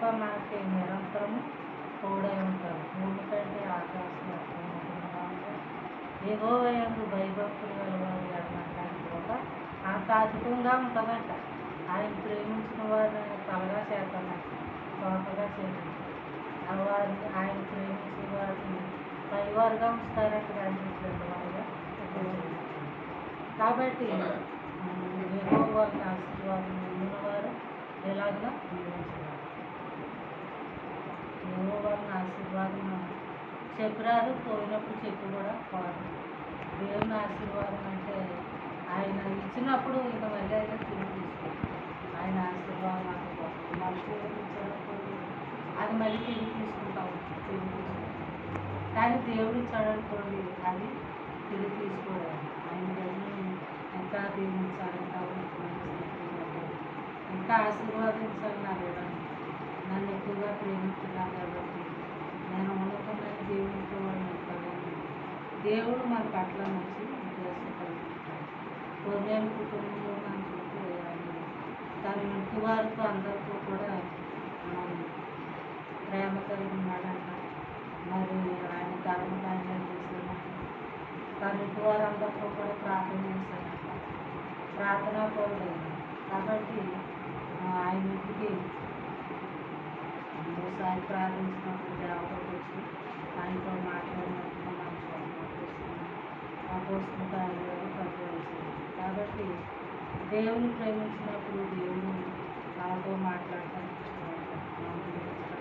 కృప మనకి నిరంతరము తోడై ఉంటారు. భూమి కంటే ఆకాశం ఎక్కువ ఉంటున్నాము. యెహోవా యందు భయభక్తులు గలవారు ఎడనట్లాంటి కృప అంత అధికంగా ఉంటుందంట. ఆయన ప్రేమించిన వారిని ఆయన తలగా చేస్తాను, తోటగా చేయండి. వారిని ఆయన ప్రేమించిన వారిని పైవారుగా ఉంచుతారంట, అందించండి వారుగా. కాబట్టి యెహోవాని ఆశీర్వాదం పొందిన వారు ఎలాగో జీవించారు. యెహోవాని ఆశీర్వాదం చెప్పిరారు, పోయినప్పుడు చెప్పి కూడా పోరు. దేవుని ఆశీర్వాదం అంటే ఆయన ఇచ్చినప్పుడు ఇంకా మళ్ళీ అయితే తిరిగి తీసుకోండి. ఆయన ఆశీర్వాదం అంటే మనుషులు ఇచ్చారనుకోండి, అది మళ్ళీ తిరిగి తీసుకుంటాము, తిరిగి తీసుకుంటాం. కానీ దేవుడు ఇచ్చాడనుకోండి, అది తిరిగి తీసుకోవాలి. ఆయన దగ్గర ఇంకా దీవించాలి, ఇంకా ఆశీర్వాదించాలి. నా దేవుడు నన్ను ఎక్కువగా ప్రేమిస్తున్నాను కాబట్టి నేను ఉన్నతమైన దేవునితో వాళ్ళు ఉంటానని దేవుడు మన పట్ల మంచి ఉద్దేశం కలిగిస్తాడు. కొన్నేళ్ళ కుటుంబంలో మనం చూస్తే ఆయన తన ఇంటి వారితో అందరితో కూడా ప్రేమ కలిగి ఉన్నాడంట. మరి ఆయన ధర్మకార్యాలు చేశాడంట. తన ఇంటి వారందరితో కూడా ప్రార్థన చేశాడంట. ప్రార్థనా పరుడైన కాబట్టి ఆయన ఇంటికి ఒకసారి ప్రార్థించినప్పుడు దేవతకు వచ్చి ఆయనతో మాట్లాడినట్టుగా మనం అపోస్తలుల కార్యాలు 10 కాబట్టి దేవుని ప్రేమించినప్పుడు దేవుడు మనతో మాట్లాడటానికి ఇష్టపడతాడు.